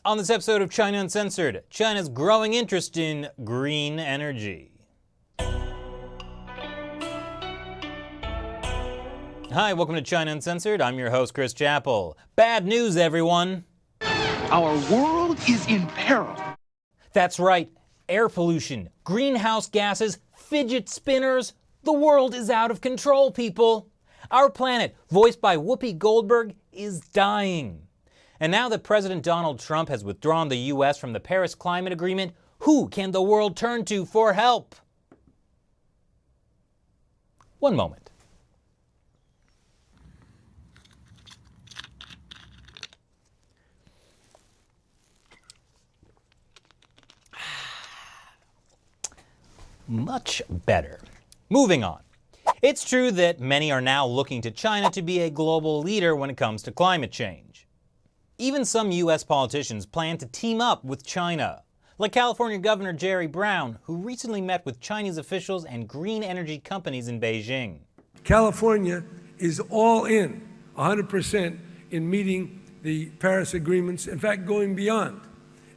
On this episode of China Uncensored, China's growing interest in green energy. Hi, welcome to China Uncensored. I'm your host, Chris Chappell. Bad news, everyone. Our world is in peril. That's right. Air pollution, greenhouse gases, fidget spinners. The world is out of control, people. Our planet, voiced by Whoopi Goldberg, is dying. And now that President Donald Trump has withdrawn the U.S. from the Paris Climate Agreement, who can the world turn to for help? One moment. Much better. Moving on. It's true that many are now looking to China to be a global leader when it comes to climate change. Even some U.S. politicians plan to team up with China, like California Governor Jerry Brown, who recently met with Chinese officials and green energy companies in Beijing. California is all in, 100%, in meeting the Paris agreements, in fact, going beyond.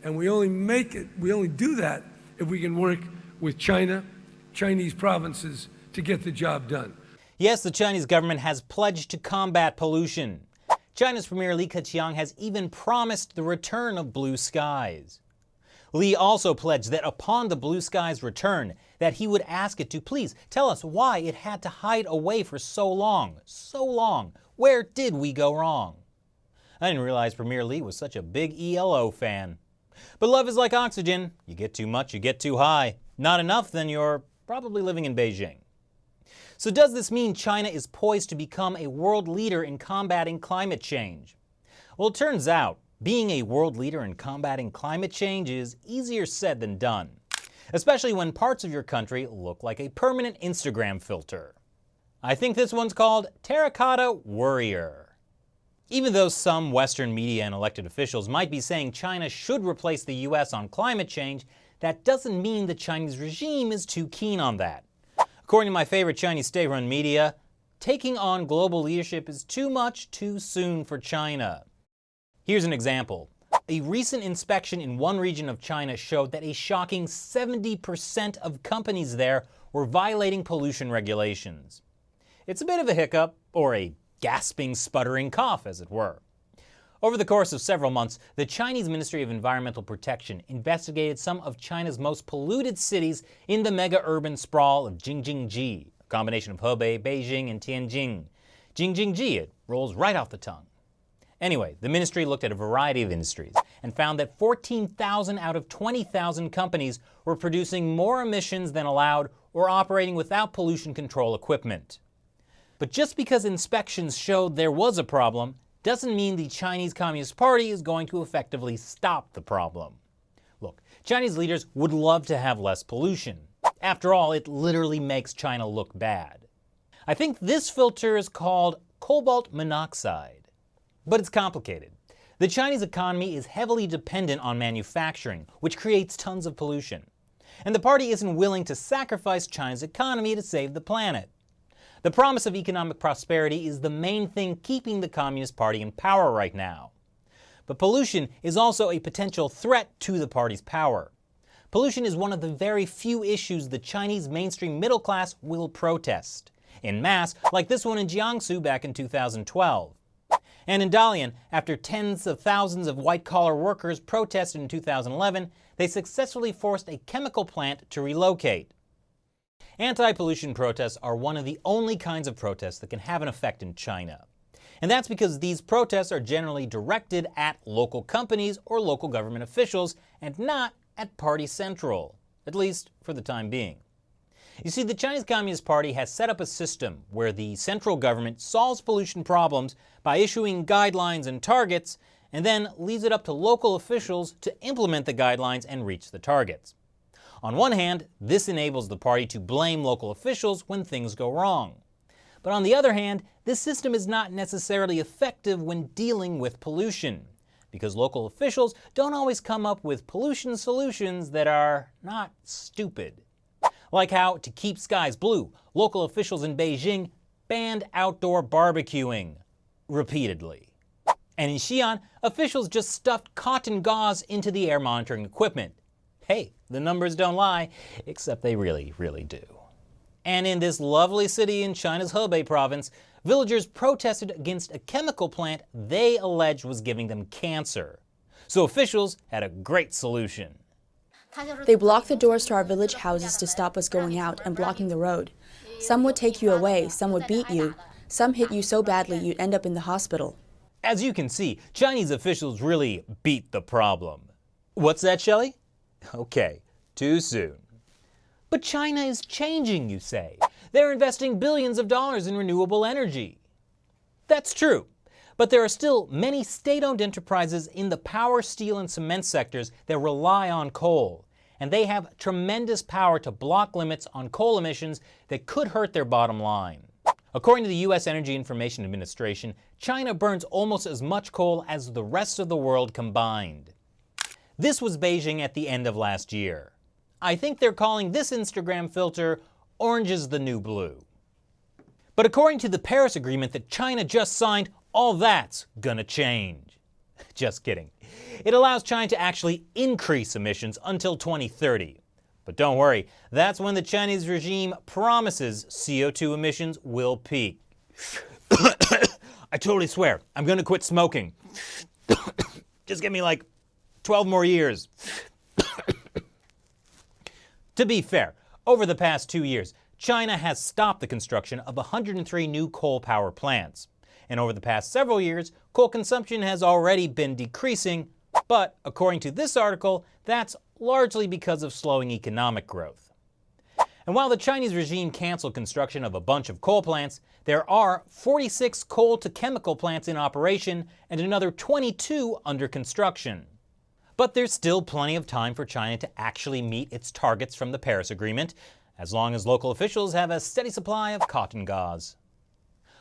And we only do that if we can work with China, Chinese provinces, to get the job done. Yes, the Chinese government has pledged to combat pollution. China's Premier Li Keqiang has even promised the return of blue skies. Li also pledged that upon the blue skies' return, that he would ask it to please tell us why it had to hide away for so long. So long. Where did we go wrong? I didn't realize Premier Li was such a big ELO fan. But love is like oxygen. You get too much, you get too high. Not enough, then you're probably living in Beijing. So does this mean China is poised to become a world leader in combating climate change? Well, it turns out being a world leader in combating climate change is easier said than done, especially when parts of your country look like a permanent Instagram filter. I think this one's called Terracotta Warrior. Even though some Western media and elected officials might be saying China should replace the US on climate change, that doesn't mean the Chinese regime is too keen on that. According to my favorite Chinese state-run media, taking on global leadership is too much too soon for China. Here's an example. A recent inspection in one region of China showed that a shocking 70% of companies there were violating pollution regulations. It's a bit of a hiccup, or a gasping, sputtering cough, as it were. Over the course of several months, the Chinese Ministry of Environmental Protection investigated some of China's most polluted cities in the mega-urban sprawl of Jing-Jin-ji, a combination of Hebei, Beijing, and Tianjin. Jing-Jin-ji, it rolls right off the tongue. Anyway, the ministry looked at a variety of industries and found that 14,000 out of 20,000 companies were producing more emissions than allowed or operating without pollution control equipment. But just because inspections showed there was a problem doesn't mean the Chinese Communist Party is going to effectively stop the problem. Look, Chinese leaders would love to have less pollution. After all, it literally makes China look bad. I think this filter is called cobalt monoxide. But it's complicated. The Chinese economy is heavily dependent on manufacturing, which creates tons of pollution. And the party isn't willing to sacrifice China's economy to save the planet. The promise of economic prosperity is the main thing keeping the Communist Party in power right now. But pollution is also a potential threat to the party's power. Pollution is one of the very few issues the Chinese mainstream middle class will protest, en masse, like this one in Jiangsu back in 2012. And in Dalian, after tens of thousands of white-collar workers protested in 2011, they successfully forced a chemical plant to relocate. Anti-pollution protests are one of the only kinds of protests that can have an effect in China. And that's because these protests are generally directed at local companies or local government officials and not at Party Central, at least for the time being. You see, the Chinese Communist Party has set up a system where the central government solves pollution problems by issuing guidelines and targets, and then leaves it up to local officials to implement the guidelines and reach the targets. On one hand, this enables the party to blame local officials when things go wrong. But on the other hand, this system is not necessarily effective when dealing with pollution, because local officials don't always come up with pollution solutions that are not stupid. Like how, to keep skies blue, local officials in Beijing banned outdoor barbecuing repeatedly. And in Xi'an, officials just stuffed cotton gauze into the air monitoring equipment. Hey, the numbers don't lie, except they really, really do. And in this lovely city in China's Hebei province, villagers protested against a chemical plant they alleged was giving them cancer. So officials had a great solution. They blocked the doors to our village houses to stop us going out and blocking the road. Some would take you away, some would beat you, some hit you so badly you'd end up in the hospital. As you can see, Chinese officials really beat the problem. What's that, Shelley? Okay, too soon. But China is changing, you say. They're investing billions of dollars in renewable energy. That's true, but there are still many state-owned enterprises in the power, steel, and cement sectors that rely on coal, and they have tremendous power to block limits on coal emissions that could hurt their bottom line. According to the U.S. Energy Information Administration, China burns almost as much coal as the rest of the world combined. This was Beijing at the end of last year. I think they're calling this Instagram filter "Orange is the New Blue." But according to the Paris Agreement that China just signed, all that's gonna change. Just kidding. It allows China to actually increase emissions until 2030. But don't worry, that's when the Chinese regime promises CO2 emissions will peak. I totally swear, I'm gonna quit smoking. Just give me like 12 more years. To be fair, over the past 2 years, China has stopped the construction of 103 new coal power plants. And over the past several years, coal consumption has already been decreasing, but according to this article, that's largely because of slowing economic growth. And while the Chinese regime canceled construction of a bunch of coal plants, there are 46 coal-to-chemical plants in operation and another 22 under construction. But there's still plenty of time for China to actually meet its targets from the Paris Agreement, as long as local officials have a steady supply of cotton gauze.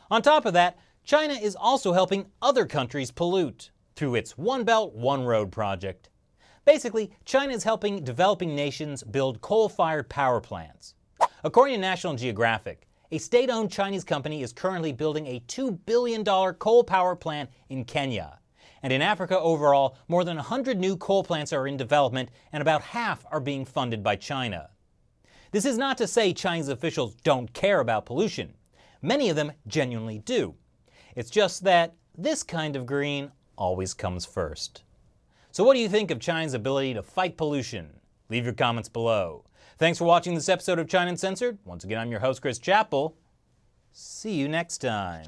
On top of that, China is also helping other countries pollute through its One Belt, One Road project. Basically, China is helping developing nations build coal-fired power plants. According to National Geographic, a state-owned Chinese company is currently building a $2 billion coal power plant in Kenya. And in Africa overall, more than 100 new coal plants are in development, and about half are being funded by China. This is not to say Chinese officials don't care about pollution. Many of them genuinely do. It's just that this kind of green always comes first. So what do you think of China's ability to fight pollution? Leave your comments below. Thanks for watching this episode of China Uncensored. Once again, I'm your host, Chris Chappell. See you next time.